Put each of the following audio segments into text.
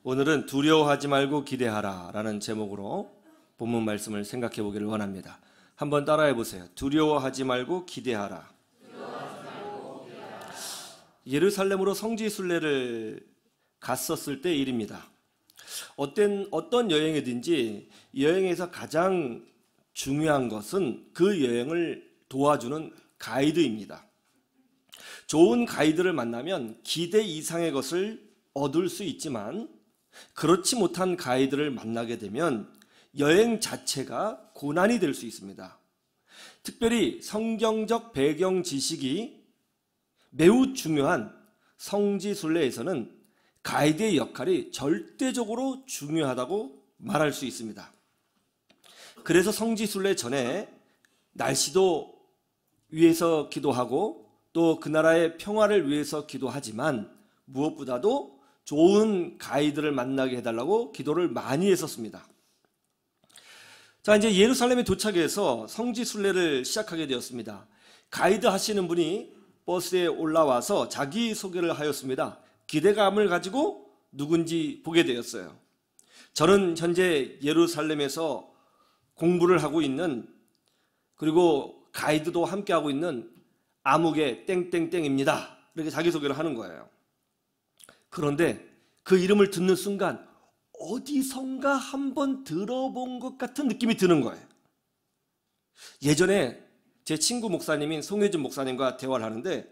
오늘은 두려워하지 말고 기대하라 라는 제목으로 본문 말씀을 생각해 보기를 원합니다. 한번 따라해 보세요. 두려워하지 말고 기대하라. 예루살렘으로 성지 순례를 갔었을 때 일입니다. 어떤 여행이든지 여행에서 가장 중요한 것은 그 여행을 도와주는 가이드입니다. 좋은 가이드를 만나면 기대 이상의 것을 얻을 수 있지만 그렇지 못한 가이드를 만나게 되면 여행 자체가 고난이 될 수 있습니다. 특별히 성경적 배경 지식이 매우 중요한 성지순례에서는 가이드의 역할이 절대적으로 중요하다고 말할 수 있습니다. 그래서 성지순례 전에 날씨도 위해서 기도하고 또 그 나라의 평화를 위해서 기도하지만 무엇보다도 좋은 가이드를 만나게 해달라고 기도를 많이 했었습니다. 자, 이제 예루살렘에 도착해서 성지순례를 시작하게 되었습니다. 가이드 하시는 분이 버스에 올라와서 자기소개를 하였습니다. 기대감을 가지고 누군지 보게 되었어요. 저는 현재 예루살렘에서 공부를 하고 있는, 그리고 가이드도 함께하고 있는 아무개 땡땡땡입니다. 이렇게 자기소개를 하는 거예요. 그런데 그 이름을 듣는 순간 어디선가 한번 들어본 것 같은 느낌이 드는 거예요. 예전에 제 친구 목사님인 송혜준 목사님과 대화를 하는데,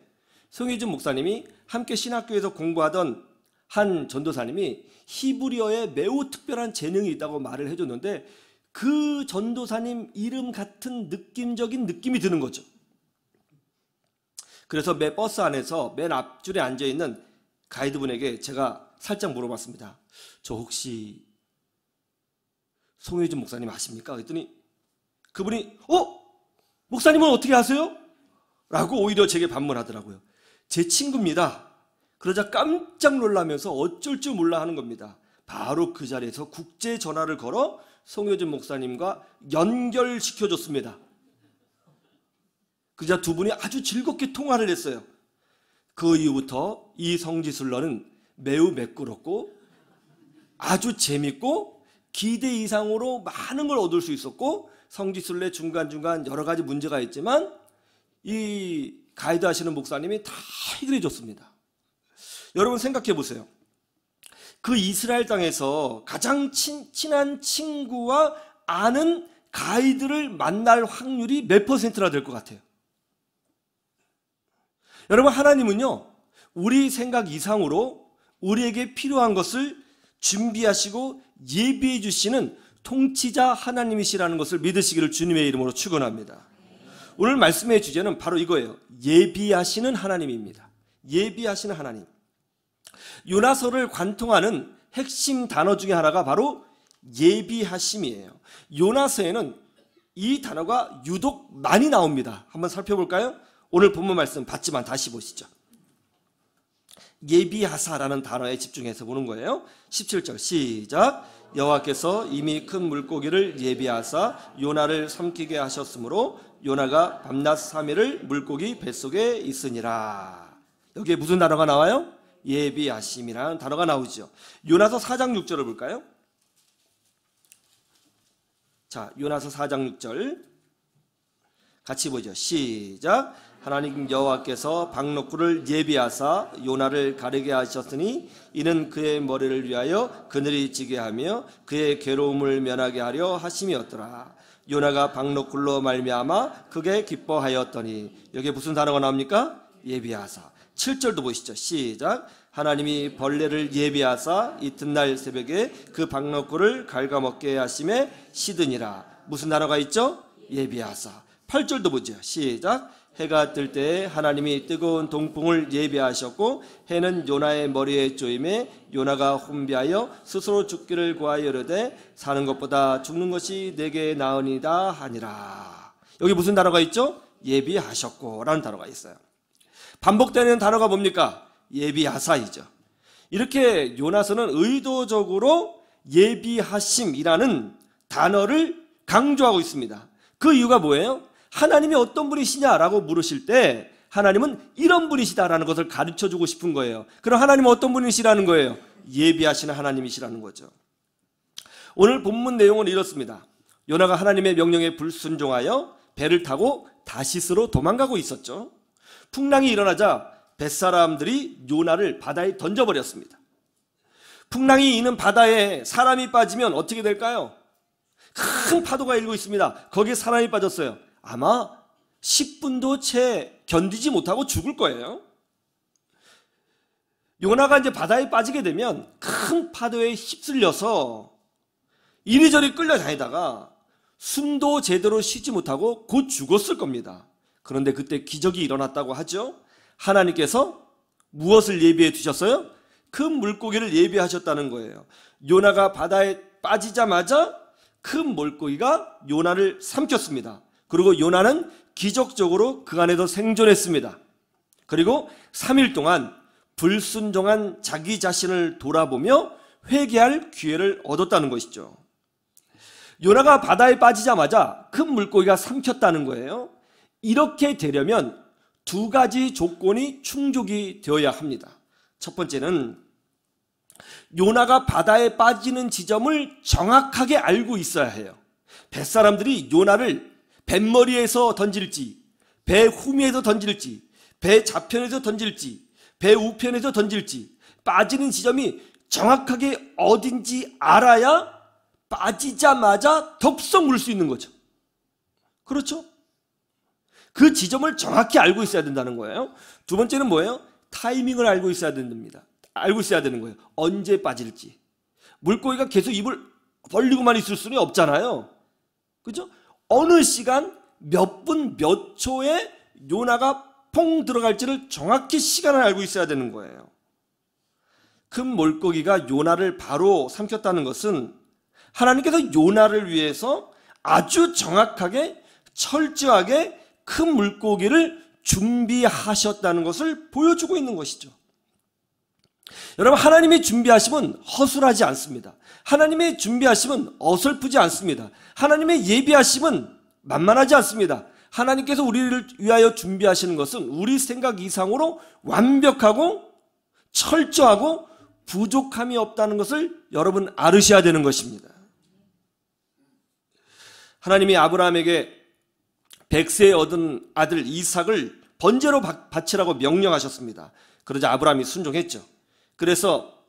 송혜준 목사님이 함께 신학교에서 공부하던 한 전도사님이 히브리어에 매우 특별한 재능이 있다고 말을 해줬는데 그 전도사님 이름 같은 느낌적인 느낌이 드는 거죠. 그래서 매 버스 안에서 맨 앞줄에 앉아있는 가이드분에게 제가 살짝 물어봤습니다. 저 혹시 송혜준 목사님 아십니까? 그랬더니 그분이 목사님은 어떻게 아세요? 라고 오히려 제게 반문하더라고요. 제 친구입니다. 그러자 깜짝 놀라면서 어쩔 줄 몰라 하는 겁니다. 바로 그 자리에서 국제 전화를 걸어 송혜준 목사님과 연결시켜줬습니다. 그러자 두 분이 아주 즐겁게 통화를 했어요. 그 이후부터 이 성지순례는 매우 매끄럽고 아주 재밌고 기대 이상으로 많은 걸 얻을 수 있었고, 성지순례 중간중간 여러 가지 문제가 있지만 이 가이드 하시는 목사님이 다 해결해 줬습니다. 여러분 생각해 보세요. 그 이스라엘 땅에서 가장 친한 친구와 아는 가이드를 만날 확률이 몇 퍼센트나 될 것 같아요? 여러분, 하나님은요, 우리 생각 이상으로 우리에게 필요한 것을 준비하시고 예비해 주시는 통치자 하나님이시라는 것을 믿으시기를 주님의 이름으로 축원합니다. 오늘 말씀의 주제는 바로 이거예요. 예비하시는 하나님입니다. 예비하시는 하나님. 요나서를 관통하는 핵심 단어 중에 하나가 바로 예비하심이에요. 요나서에는 이 단어가 유독 많이 나옵니다. 한번 살펴볼까요? 오늘 본문 말씀 봤지만 다시 보시죠. 예비하사라는 단어에 집중해서 보는 거예요. 17절 시작. 여호와께서 이미 큰 물고기를 예비하사 요나를 삼키게 하셨으므로 요나가 밤낮 3일을 물고기 뱃속에 있으니라. 여기에 무슨 단어가 나와요? 예비하심이라는 단어가 나오죠. 요나서 4장 6절을 볼까요? 자, 요나서 4장 6절 같이 보죠. 시작. 하나님 여호와께서 박노꾸를 예비하사 요나를 가르게 하셨으니 이는 그의 머리를 위하여 그늘이 지게 하며 그의 괴로움을 면하게 하려 하심이었더라. 요나가 박노꿀로 말미암아 크게 기뻐하였더니. 여기에 무슨 단어가 나옵니까? 예비하사. 7절도 보시죠. 시작. 하나님이 벌레를 예비하사 이튿날 새벽에 그 박노꿀을 갉아먹게 하심에 시드니라. 무슨 단어가 있죠? 예비하사. 8절도 보죠. 시작. 해가 뜰 때에 하나님이 뜨거운 동풍을 예비하셨고 해는 요나의 머리에 쪼임에 요나가 혼비하여 스스로 죽기를 구하여 이르되 사는 것보다 죽는 것이 내게 나으니다 하니라. 여기 무슨 단어가 있죠? 예비하셨고 라는 단어가 있어요. 반복되는 단어가 뭡니까? 예비하사이죠. 이렇게 요나서는 의도적으로 예비하심이라는 단어를 강조하고 있습니다. 그 이유가 뭐예요? 하나님이 어떤 분이시냐라고 물으실 때 하나님은 이런 분이시다라는 것을 가르쳐주고 싶은 거예요. 그럼 하나님은 어떤 분이시라는 거예요? 예비하시는 하나님이시라는 거죠. 오늘 본문 내용은 이렇습니다. 요나가 하나님의 명령에 불순종하여 배를 타고 다시스로 도망가고 있었죠. 풍랑이 일어나자 벳사람들이 요나를 바다에 던져버렸습니다. 풍랑이 있는 바다에 사람이 빠지면 어떻게 될까요? 큰 파도가 일고 있습니다. 거기에 사람이 빠졌어요. 아마 10분도 채 견디지 못하고 죽을 거예요. 요나가 이제 바다에 빠지게 되면 큰 파도에 휩쓸려서 이리저리 끌려다니다가 숨도 제대로 쉬지 못하고 곧 죽었을 겁니다. 그런데 그때 기적이 일어났다고 하죠. 하나님께서 무엇을 예비해 두셨어요? 큰 물고기를 예비하셨다는 거예요. 요나가 바다에 빠지자마자 큰 물고기가 요나를 삼켰습니다. 그리고 요나는 기적적으로 그 안에서 생존했습니다. 그리고 3일 동안 불순종한 자기 자신을 돌아보며 회개할 기회를 얻었다는 것이죠. 요나가 바다에 빠지자마자 큰 물고기가 삼켰다는 거예요. 이렇게 되려면 두 가지 조건이 충족이 되어야 합니다. 첫 번째는 요나가 바다에 빠지는 지점을 정확하게 알고 있어야 해요. 뱃사람들이 요나를 뱃머리에서 던질지, 배 후미에서 던질지, 배 좌편에서 던질지, 배 우편에서 던질지 빠지는 지점이 정확하게 어딘지 알아야 빠지자마자 덥석 물 수 있는 거죠. 그렇죠? 그 지점을 정확히 알고 있어야 된다는 거예요. 두 번째는 뭐예요? 타이밍을 알고 있어야 됩니다. 알고 있어야 되는 거예요. 언제 빠질지. 물고기가 계속 입을 벌리고만 있을 수는 없잖아요. 그죠? 어느 시간 몇 분 몇 초에 요나가 퐁 들어갈지를 정확히 시간을 알고 있어야 되는 거예요. 큰 물고기가 요나를 바로 삼켰다는 것은 하나님께서 요나를 위해서 아주 정확하게 철저하게 큰 물고기를 준비하셨다는 것을 보여주고 있는 것이죠. 여러분, 하나님의 준비하심은 허술하지 않습니다. 하나님의 준비하심은 어설프지 않습니다. 하나님의 예비하심은 만만하지 않습니다. 하나님께서 우리를 위하여 준비하시는 것은 우리 생각 이상으로 완벽하고 철저하고 부족함이 없다는 것을 여러분 알으셔야 되는 것입니다. 하나님이 아브라함에게 100세에 얻은 아들 이삭을 번제로 바치라고 명령하셨습니다. 그러자 아브라함이 순종했죠. 그래서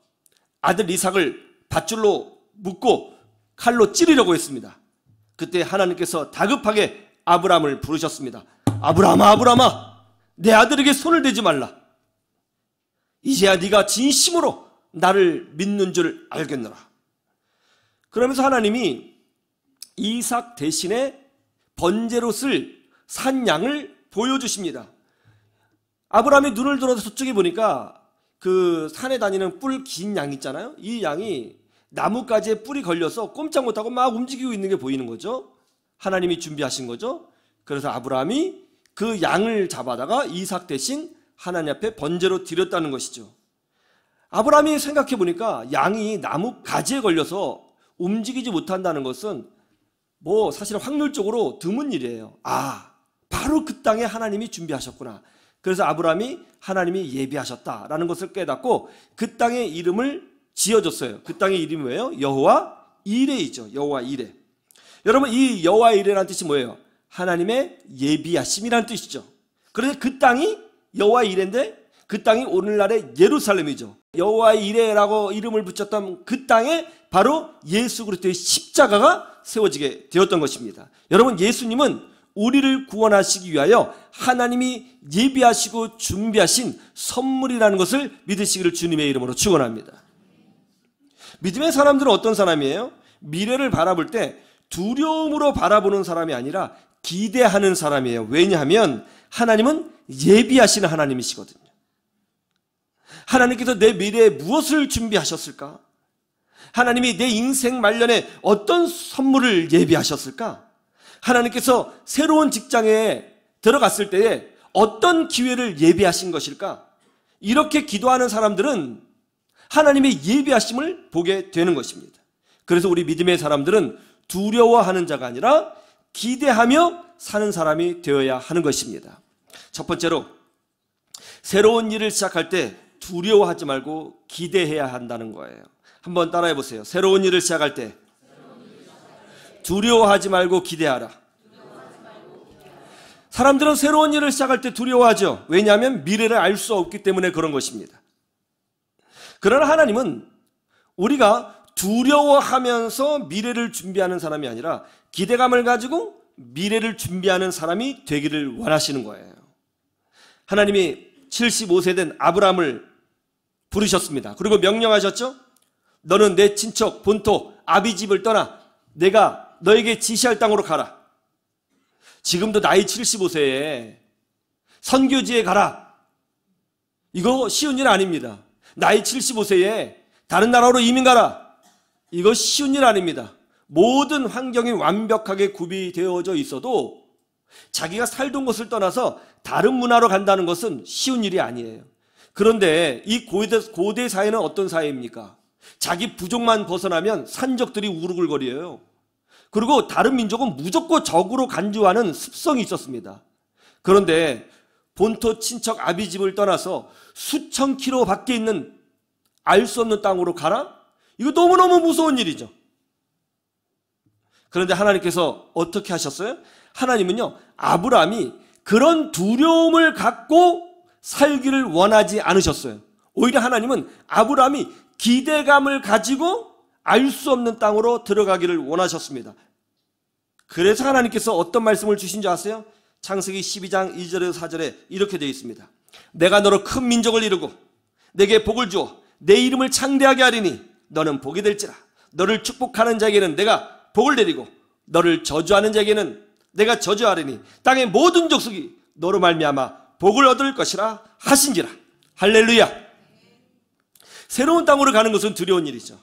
아들 이삭을 밧줄로 묶고 칼로 찌르려고 했습니다. 그때 하나님께서 다급하게 아브라함을 부르셨습니다. 아브라함아, 아브라함아, 내 아들에게 손을 대지 말라. 이제야 네가 진심으로 나를 믿는 줄 알겠노라. 그러면서 하나님이 이삭 대신에 번제로 쓸 산 양을 보여주십니다. 아브라함이 눈을 들어서 저쪽에 보니까 그 산에 다니는 뿔 긴 양 있잖아요. 이 양이 나뭇가지에 뿔이 걸려서 꼼짝 못하고 막 움직이고 있는 게 보이는 거죠. 하나님이 준비하신 거죠. 그래서 아브라함이 그 양을 잡아다가 이삭 대신 하나님 앞에 번제로 드렸다는 것이죠. 아브라함이 생각해 보니까 양이 나뭇가지에 걸려서 움직이지 못한다는 것은 뭐 사실은 확률적으로 드문 일이에요. 바로 그 땅에 하나님이 준비하셨구나. 그래서 아브라함이 하나님이 예비하셨다라는 것을 깨닫고 그 땅의 이름을 지어줬어요. 그 땅의 이름이 뭐예요? 여호와 이레이죠. 여호와 이레. 여러분, 이 여호와 이레라는 뜻이 뭐예요? 하나님의 예비하심이라는 뜻이죠. 그런데 그 땅이 여호와 이레인데 그 땅이 오늘날의 예루살렘이죠. 여호와 이레라고 이름을 붙였던 그 땅에 바로 예수 그리스도의 십자가가 세워지게 되었던 것입니다. 여러분, 예수님은 우리를 구원하시기 위하여 하나님이 예비하시고 준비하신 선물이라는 것을 믿으시기를 주님의 이름으로 축원합니다. 믿음의 사람들은 어떤 사람이에요? 미래를 바라볼 때 두려움으로 바라보는 사람이 아니라 기대하는 사람이에요. 왜냐하면 하나님은 예비하시는 하나님이시거든요. 하나님께서 내 미래에 무엇을 준비하셨을까? 하나님이 내 인생 말년에 어떤 선물을 예비하셨을까? 하나님께서 새로운 직장에 들어갔을 때에 어떤 기회를 예비하신 것일까? 이렇게 기도하는 사람들은 하나님의 예비하심을 보게 되는 것입니다. 그래서 우리 믿음의 사람들은 두려워하는 자가 아니라 기대하며 사는 사람이 되어야 하는 것입니다. 첫 번째로, 새로운 일을 시작할 때 두려워하지 말고 기대해야 한다는 거예요. 한번 따라해 보세요. 새로운 일을 시작할 때 두려워하지 말고 기대하라. 사람들은 새로운 일을 시작할 때 두려워하죠. 왜냐하면 미래를 알 수 없기 때문에 그런 것입니다. 그러나 하나님은 우리가 두려워하면서 미래를 준비하는 사람이 아니라 기대감을 가지고 미래를 준비하는 사람이 되기를 원하시는 거예요. 하나님이 75세 된 아브라함을 부르셨습니다. 그리고 명령하셨죠. 너는 내 친척 본토 아비집을 떠나 내가 너에게 지시할 땅으로 가라. 지금도 나이 75세에 선교지에 가라. 이거 쉬운 일 아닙니다. 나이 75세에 다른 나라로 이민 가라. 이거 쉬운 일 아닙니다. 모든 환경이 완벽하게 구비되어져 있어도 자기가 살던 곳을 떠나서 다른 문화로 간다는 것은 쉬운 일이 아니에요. 그런데 이 고대 사회는 어떤 사회입니까? 자기 부족만 벗어나면 산적들이 우르글거려요. 그리고 다른 민족은 무조건 적으로 간주하는 습성이 있었습니다. 그런데 본토 친척 아비집을 떠나서 수천 킬로 밖에 있는 알 수 없는 땅으로 가라? 이거 너무너무 무서운 일이죠. 그런데 하나님께서 어떻게 하셨어요? 하나님은요, 아브라함이 그런 두려움을 갖고 살기를 원하지 않으셨어요. 오히려 하나님은 아브라함이 기대감을 가지고 알 수 없는 땅으로 들어가기를 원하셨습니다. 그래서 하나님께서 어떤 말씀을 주신 줄 아세요? 창세기 12장 2절에서 4절에 이렇게 되어 있습니다. 내가 너로 큰 민족을 이루고 내게 복을 주어 내 이름을 창대하게 하리니 너는 복이 될지라. 너를 축복하는 자에게는 내가 복을 내리고 너를 저주하는 자에게는 내가 저주하리니 땅의 모든 족속이 너로 말미암아 복을 얻을 것이라 하신지라. 할렐루야. 새로운 땅으로 가는 것은 두려운 일이죠.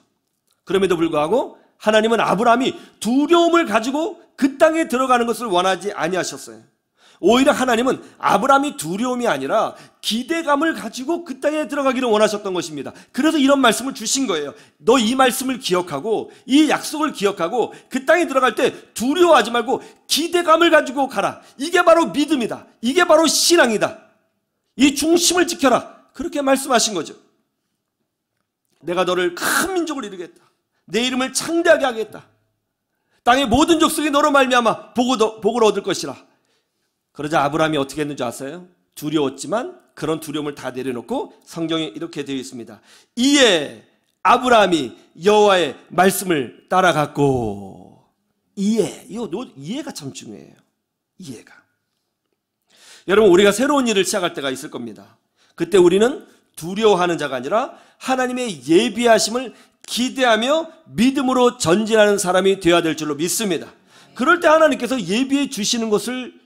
그럼에도 불구하고 하나님은 아브라함이 두려움을 가지고 그 땅에 들어가는 것을 원하지 아니하셨어요. 오히려 하나님은 아브라함이 두려움이 아니라 기대감을 가지고 그 땅에 들어가기를 원하셨던 것입니다. 그래서 이런 말씀을 주신 거예요. 너 이 말씀을 기억하고 이 약속을 기억하고 그 땅에 들어갈 때 두려워하지 말고 기대감을 가지고 가라. 이게 바로 믿음이다. 이게 바로 신앙이다. 이 중심을 지켜라. 그렇게 말씀하신 거죠. 내가 너를 큰 민족을 이루겠다. 내 이름을 창대하게 하겠다. 땅의 모든 족속이 너로 말미암아 복을 얻을 것이라. 그러자 아브라함이 어떻게 했는지 아세요? 두려웠지만 그런 두려움을 다 내려놓고 성경에 이렇게 되어 있습니다. 이에 아브라함이 여호와의 말씀을 따라갔고. 이해가 참 중요해요. 이해가. 여러분, 우리가 새로운 일을 시작할 때가 있을 겁니다. 그때 우리는 두려워하는 자가 아니라 하나님의 예비하심을 기대하며 믿음으로 전진하는 사람이 되어야 될 줄로 믿습니다. 그럴 때 하나님께서 예비해 주시는 것을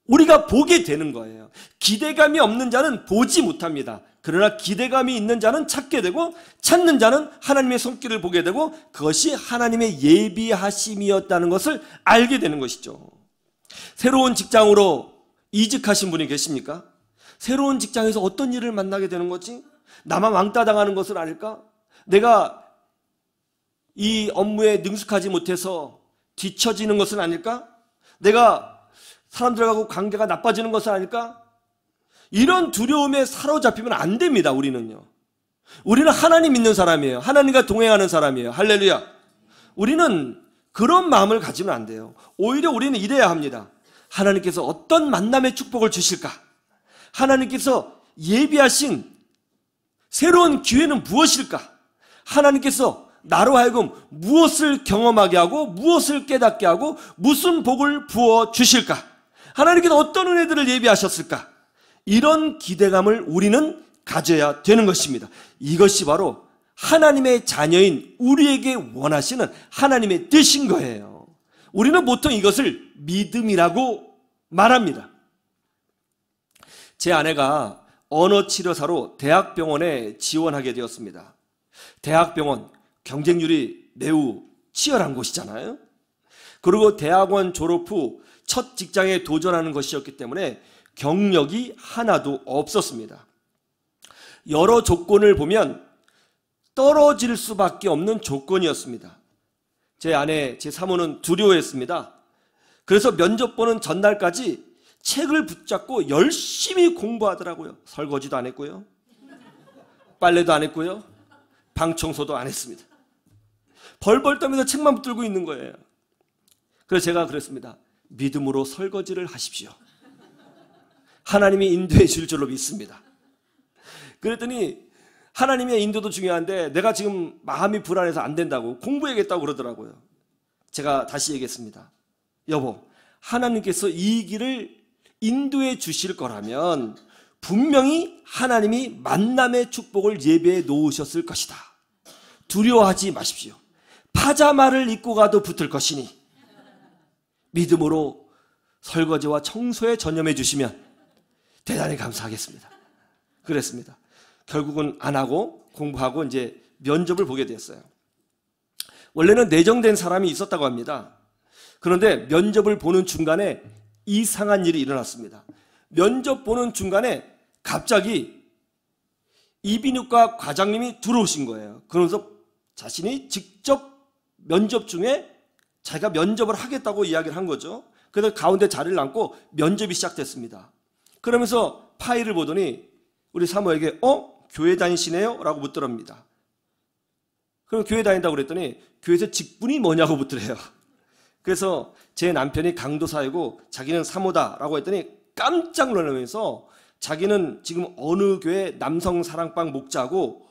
우리가 보게 되는 거예요. 기대감이 없는 자는 보지 못합니다. 그러나 기대감이 있는 자는 찾게 되고 찾는 자는 하나님의 손길을 보게 되고 그것이 하나님의 예비하심이었다는 것을 알게 되는 것이죠. 새로운 직장으로 이직하신 분이 계십니까? 새로운 직장에서 어떤 일을 만나게 되는 거지? 나만 왕따 당하는 것은 아닐까? 내가 이 업무에 능숙하지 못해서 뒤처지는 것은 아닐까? 내가 사람들하고 관계가 나빠지는 것은 아닐까? 이런 두려움에 사로잡히면 안 됩니다. 우리는 하나님 믿는 사람이에요. 하나님과 동행하는 사람이에요. 할렐루야. 우리는 그런 마음을 가지면 안 돼요. 오히려 우리는 이래야 합니다. 하나님께서 어떤 만남의 축복을 주실까? 하나님께서 예비하신 새로운 기회는 무엇일까? 하나님께서 나로 하여금 무엇을 경험하게 하고 무엇을 깨닫게 하고 무슨 복을 부어 주실까? 하나님께서 어떤 은혜들을 예비하셨을까? 이런 기대감을 우리는 가져야 되는 것입니다. 이것이 바로 하나님의 자녀인 우리에게 원하시는 하나님의 뜻인 거예요. 우리는 보통 이것을 믿음이라고 말합니다. 제 아내가 언어치료사로 대학병원에 지원하게 되었습니다. 대학병원, 경쟁률이 매우 치열한 곳이잖아요. 그리고 대학원 졸업 후 첫 직장에 도전하는 것이었기 때문에 경력이 하나도 없었습니다. 여러 조건을 보면 떨어질 수밖에 없는 조건이었습니다. 제 아내, 제 사모는 두려워했습니다. 그래서 면접 보는 전날까지 책을 붙잡고 열심히 공부하더라고요. 설거지도 안 했고요. 빨래도 안 했고요. 방 청소도 안 했습니다. 벌벌 떠면서 책만 붙들고 있는 거예요. 그래서 제가 그랬습니다. 믿음으로 설거지를 하십시오. 하나님이 인도해 줄 줄로 믿습니다. 그랬더니 하나님의 인도도 중요한데 내가 지금 마음이 불안해서 안 된다고 공부해야겠다고 그러더라고요. 제가 다시 얘기했습니다. 여보, 하나님께서 이 길을 인도해 주실 거라면 분명히 하나님이 만남의 축복을 예배해 놓으셨을 것이다. 두려워하지 마십시오. 파자마를 입고 가도 붙을 것이니 믿음으로 설거지와 청소에 전념해 주시면 대단히 감사하겠습니다. 그랬습니다. 결국은 안 하고 공부하고 이제 면접을 보게 됐어요. 원래는 내정된 사람이 있었다고 합니다. 그런데 면접을 보는 중간에 이상한 일이 일어났습니다. 면접 보는 중간에 갑자기 이비인후과 과장님이 들어오신 거예요. 그러면서 자신이 직접 면접 중에 자기가 면접을 하겠다고 이야기를 한 거죠. 그래서 가운데 자리를 앉고 면접이 시작됐습니다. 그러면서 파일을 보더니 우리 사모에게 교회 다니시네요? 라고 묻더랍니다. 그럼 교회 다닌다고 그랬더니 교회에서 직분이 뭐냐고 묻더래요. 그래서 제 남편이 강도사이고 자기는 사모다라고 했더니 깜짝 놀라면서 자기는 지금 어느 교회 남성사랑방 목자고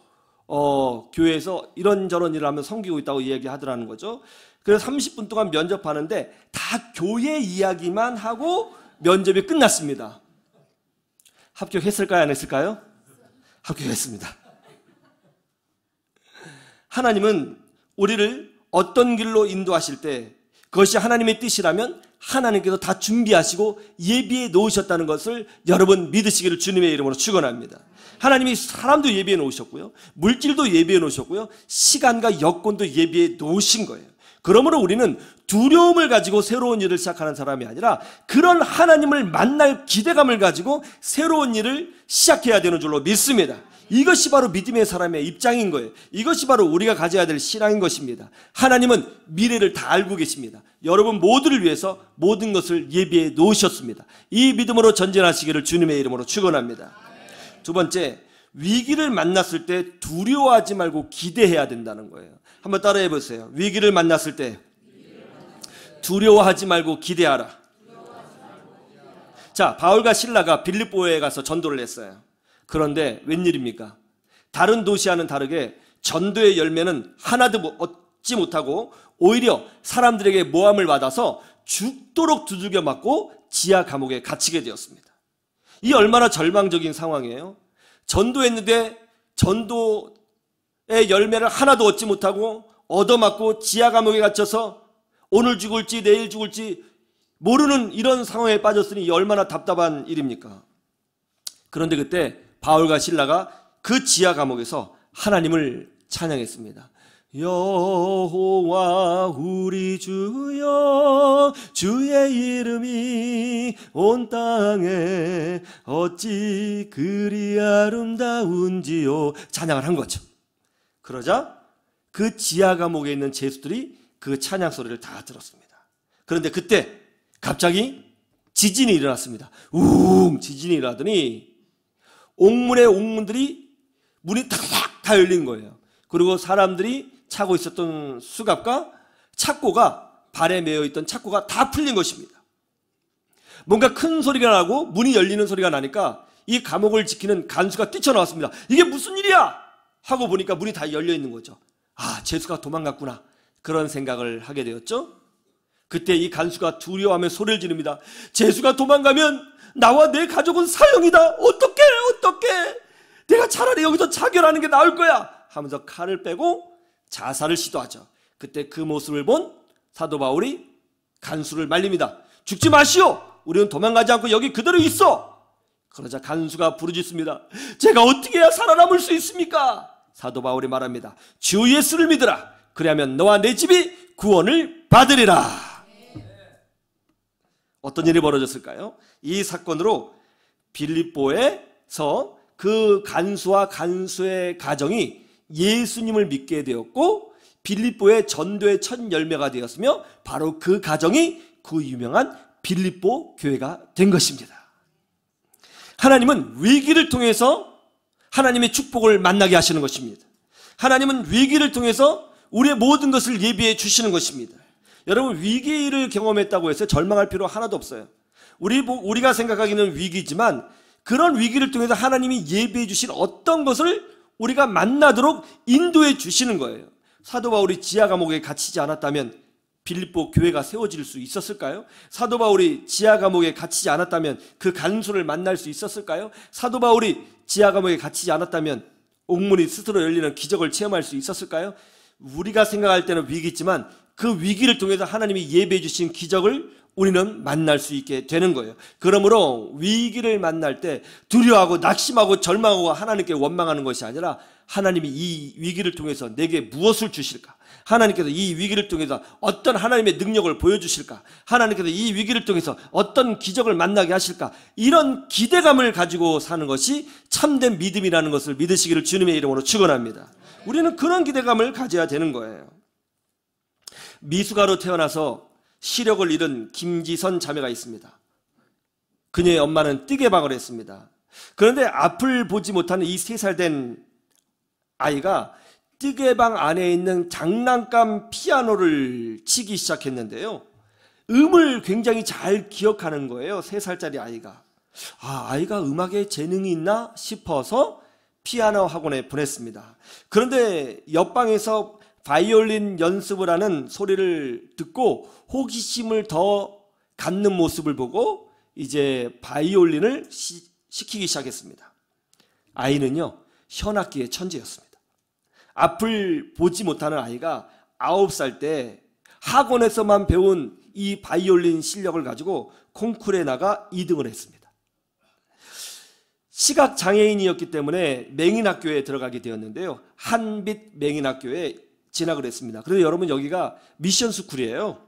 교회에서 이런저런 일을 하면서 섬기고 있다고 이야기하더라는 거죠. 그래서 30분 동안 면접하는데 다 교회 이야기만 하고 면접이 끝났습니다. 합격했을까요? 안 했을까요? 합격했습니다. 하나님은 우리를 어떤 길로 인도하실 때 그것이 하나님의 뜻이라면 하나님께서 다 준비하시고 예비해 놓으셨다는 것을 여러분 믿으시기를 주님의 이름으로 축원합니다. 하나님이 사람도 예비해 놓으셨고요. 물질도 예비해 놓으셨고요. 시간과 여건도 예비해 놓으신 거예요. 그러므로 우리는 두려움을 가지고 새로운 일을 시작하는 사람이 아니라 그런 하나님을 만날 기대감을 가지고 새로운 일을 시작해야 되는 줄로 믿습니다. 이것이 바로 믿음의 사람의 입장인 거예요. 이것이 바로 우리가 가져야 될 신앙인 것입니다. 하나님은 미래를 다 알고 계십니다. 여러분 모두를 위해서 모든 것을 예비해 놓으셨습니다. 이 믿음으로 전진하시기를 주님의 이름으로 축원합니다. 두 번째, 위기를 만났을 때 두려워하지 말고 기대해야 된다는 거예요. 한번 따라해 보세요. 위기를 만났을 때 두려워하지 말고 기대하라. 자, 바울과 실라가 빌립보에 가서 전도를 했어요. 그런데 웬일입니까? 다른 도시와는 다르게 전도의 열매는 하나도 얻지 못하고 오히려 사람들에게 모함을 받아서 죽도록 두들겨 맞고 지하 감옥에 갇히게 되었습니다. 이 얼마나 절망적인 상황이에요. 전도했는데 전도의 열매를 하나도 얻지 못하고 얻어맞고 지하 감옥에 갇혀서 오늘 죽을지 내일 죽을지 모르는 이런 상황에 빠졌으니 얼마나 답답한 일입니까? 그런데 그때 바울과 실라가 그 지하 감옥에서 하나님을 찬양했습니다. 여호와 우리 주여 주의 이름이 온 땅에 어찌 그리 아름다운지요. 찬양을 한 거죠. 그러자 그 지하 감옥에 있는 죄수들이 그 찬양 소리를 다 들었습니다. 그런데 그때 갑자기 지진이 일어났습니다. 웅 지진이 일어나더니 옥문의 옥문들이 문이 탁탁 다 열린 거예요. 그리고 사람들이 차고 있었던 수갑과 착고가 발에 매여 있던 착고가 다 풀린 것입니다. 뭔가 큰 소리가 나고 문이 열리는 소리가 나니까 이 감옥을 지키는 간수가 뛰쳐나왔습니다. 이게 무슨 일이야? 하고 보니까 문이 다 열려 있는 거죠. 아, 죄수가 도망갔구나. 그런 생각을 하게 되었죠. 그때 이 간수가 두려워하며 소리를 지릅니다. 죄수가 도망가면 나와 내 가족은 사형이다. 어떡해 내가 차라리 여기서 자결하는 게 나을 거야 하면서 칼을 빼고 자살을 시도하죠. 그때 그 모습을 본 사도 바울이 간수를 말립니다. 죽지 마시오. 우리는 도망가지 않고 여기 그대로 있어. 그러자 간수가 부르짖습니다. 제가 어떻게 해야 살아남을 수 있습니까? 사도 바울이 말합니다. 주 예수를 믿으라. 그리하면 너와 내 집이 구원을 받으리라. 어떤 일이 벌어졌을까요? 이 사건으로 빌립보에서 그 간수와 간수의 가정이 예수님을 믿게 되었고 빌립보의 전도의 첫 열매가 되었으며 바로 그 가정이 그 유명한 빌립보 교회가 된 것입니다. 하나님은 위기를 통해서 하나님의 축복을 만나게 하시는 것입니다. 하나님은 위기를 통해서 우리의 모든 것을 예비해 주시는 것입니다. 여러분, 위기를 경험했다고 해서 절망할 필요 하나도 없어요. 우리가 생각하기는 위기지만 그런 위기를 통해서 하나님이 예비해 주신 어떤 것을 우리가 만나도록 인도해 주시는 거예요. 사도 바울이 지하 감옥에 갇히지 않았다면 빌립보 교회가 세워질 수 있었을까요? 사도 바울이 지하 감옥에 갇히지 않았다면 그 간수를 만날 수 있었을까요? 사도 바울이 지하 감옥에 갇히지 않았다면 옥문이 스스로 열리는 기적을 체험할 수 있었을까요? 우리가 생각할 때는 위기지만 그 위기를 통해서 하나님이 예배해 주신 기적을 우리는 만날 수 있게 되는 거예요. 그러므로 위기를 만날 때 두려워하고 낙심하고 절망하고 하나님께 원망하는 것이 아니라 하나님이 이 위기를 통해서 내게 무엇을 주실까? 하나님께서 이 위기를 통해서 어떤 하나님의 능력을 보여주실까? 하나님께서 이 위기를 통해서 어떤 기적을 만나게 하실까? 이런 기대감을 가지고 사는 것이 참된 믿음이라는 것을 믿으시기를 주님의 이름으로 축원합니다. 우리는 그런 기대감을 가져야 되는 거예요. 미숙아로 태어나서 시력을 잃은 김지선 자매가 있습니다. 그녀의 엄마는 뜨개방을 했습니다. 그런데 앞을 보지 못하는 이 3살 된 아이가 뜨개방 안에 있는 장난감 피아노를 치기 시작했는데요. 음을 굉장히 잘 기억하는 거예요. 3살짜리 아이가. 아이가 음악에 재능이 있나 싶어서 피아노 학원에 보냈습니다. 그런데 옆방에서 바이올린 연습을 하는 소리를 듣고 호기심을 더 갖는 모습을 보고 이제 바이올린을 시키기 시작했습니다. 아이는요, 현악기의 천재였습니다. 앞을 보지 못하는 아이가 9살 때 학원에서만 배운 이 바이올린 실력을 가지고 콩쿠르에 나가 2등을 했습니다. 시각장애인이었기 때문에 맹인학교에 들어가게 되었는데요. 한빛 맹인학교에 진학을 했습니다. 그런데 여러분, 여기가 미션 스쿨이에요.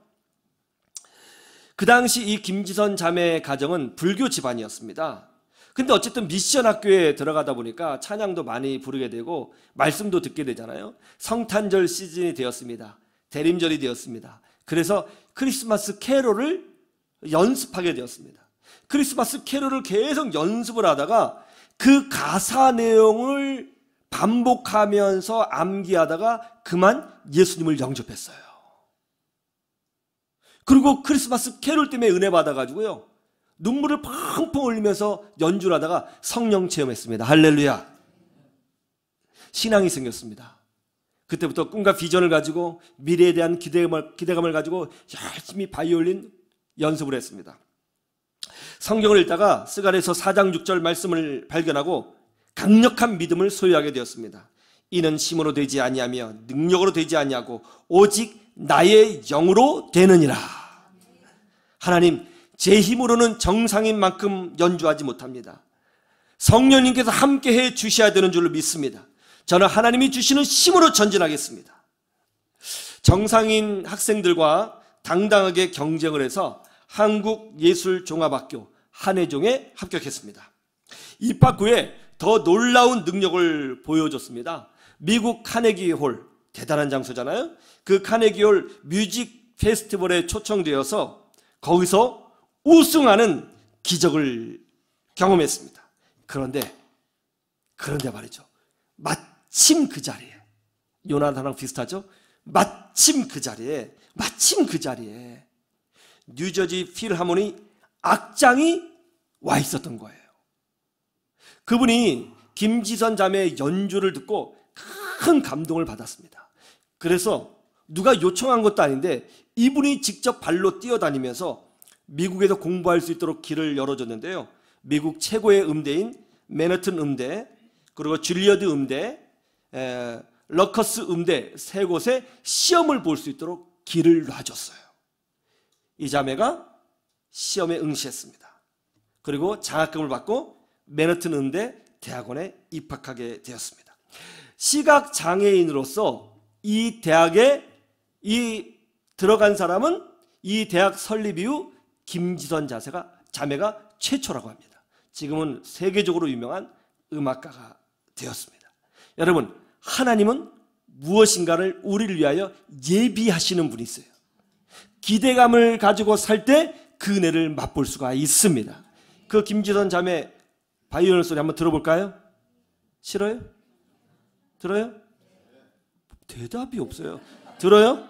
그 당시 이 김지선 자매 가정은 불교 집안이었습니다. 근데 어쨌든 미션 학교에 들어가다 보니까 찬양도 많이 부르게 되고 말씀도 듣게 되잖아요. 성탄절 시즌이 되었습니다. 대림절이 되었습니다. 그래서 크리스마스 캐롤을 연습하게 되었습니다. 크리스마스 캐롤을 계속 연습을 하다가 그 가사 내용을 반복하면서 암기하다가 그만 예수님을 영접했어요. 그리고 크리스마스 캐롤 때문에 은혜 받아가지고요, 눈물을 펑펑 흘리면서 연주를 하다가 성령 체험했습니다. 할렐루야. 신앙이 생겼습니다. 그때부터 꿈과 비전을 가지고 미래에 대한 기대감을 가지고 열심히 바이올린 연습을 했습니다. 성경을 읽다가 스가랴서 4장 6절 말씀을 발견하고 강력한 믿음을 소유하게 되었습니다. 이는 힘으로 되지 아니하며 능력으로 되지 아니하고 오직 나의 영으로 되느니라. 하나님, 제 힘으로는 정상인 만큼 연주하지 못합니다. 성령님께서 함께해 주셔야 되는 줄로 믿습니다. 저는 하나님이 주시는 힘으로 전진하겠습니다. 정상인 학생들과 당당하게 경쟁을 해서 한국예술종합학교 한예종에 합격했습니다. 입학 후에 더 놀라운 능력을 보여줬습니다. 미국 카네기 홀, 대단한 장소잖아요. 그 카네기 홀 뮤직 페스티벌에 초청되어서 거기서 우승하는 기적을 경험했습니다. 그런데 말이죠, 마침 그 자리에, 요나단랑 비슷하죠? 마침 그 자리에 뉴저지 필하모니 악장이 와 있었던 거예요. 그분이 김지선 자매의 연주를 듣고 큰 감동을 받았습니다. 그래서 누가 요청한 것도 아닌데 이분이 직접 발로 뛰어다니면서 미국에서 공부할 수 있도록 길을 열어줬는데요. 미국 최고의 음대인 맨해튼 음대, 그리고 줄리어드 음대, 러커스 음대 3곳에 시험을 볼 수 있도록 길을 놔줬어요. 이 자매가 시험에 응시했습니다. 그리고 장학금을 받고 맨해튼 음대 대학원에 입학하게 되었습니다. 시각장애인으로서 이 대학에 들어간 사람은 이 대학 설립 이후 김지선 자매가 최초라고 합니다. 지금은 세계적으로 유명한 음악가가 되었습니다. 여러분, 하나님은 무엇인가를 우리를 위하여 예비하시는 분이세요. 기대감을 가지고 살 때 그 은혜를 맛볼 수가 있습니다. 그 김지선 자매 바이올린 소리 한번 들어볼까요? 싫어요? 들어요? 대답이 없어요. 들어요?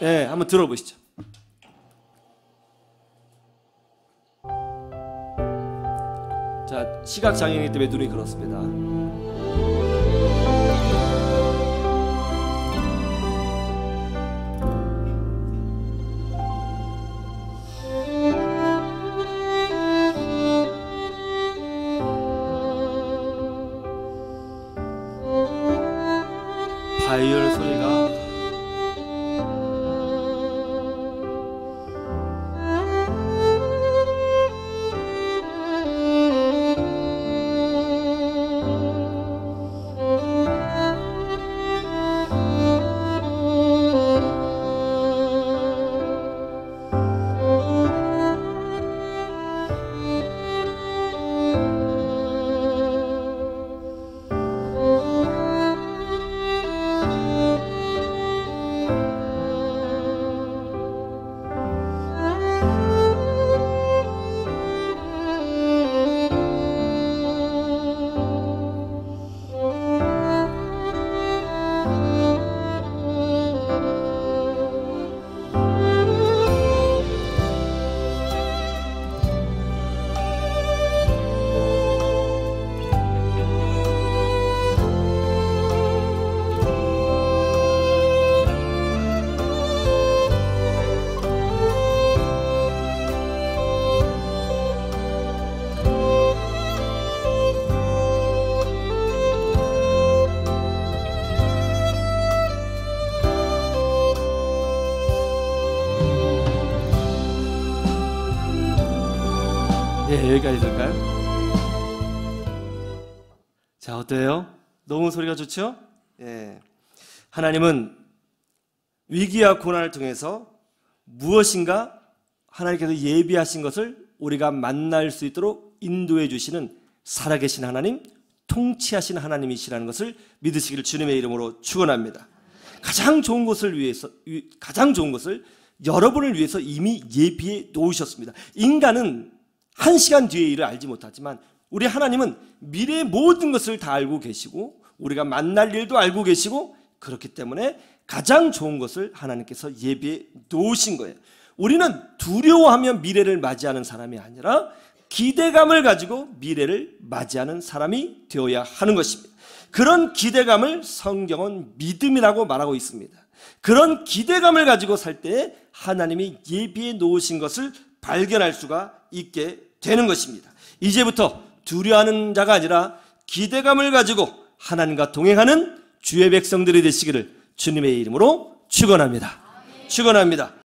네, 한번 들어보시죠. 자, 시각장애인이기 때문에 눈이 그렇습니다. 바이올 소리가 여기까지 될까요? 자, 어때요? 너무 소리가 좋죠? 예. 하나님은 위기와 고난을 통해서 무엇인가 하나님께서 예비하신 것을 우리가 만날 수 있도록 인도해 주시는 살아계신 하나님, 통치하신 하나님이시라는 것을 믿으시기를 주님의 이름으로 축원합니다. 가장 좋은 것을 여러분을 위해서 이미 예비해 놓으셨습니다. 인간은 1시간 뒤의 일을 알지 못하지만 우리 하나님은 미래의 모든 것을 다 알고 계시고 우리가 만날 일도 알고 계시고 그렇기 때문에 가장 좋은 것을 하나님께서 예비해 놓으신 거예요. 우리는 두려워하며 미래를 맞이하는 사람이 아니라 기대감을 가지고 미래를 맞이하는 사람이 되어야 하는 것입니다. 그런 기대감을 성경은 믿음이라고 말하고 있습니다. 그런 기대감을 가지고 살 때 하나님이 예비해 놓으신 것을 발견할 수가 있게 되는 것입니다. 이제부터 두려워하는 자가 아니라 기대감을 가지고 하나님과 동행하는 주의 백성들이 되시기를 주님의 이름으로 축원합니다. 축원합니다.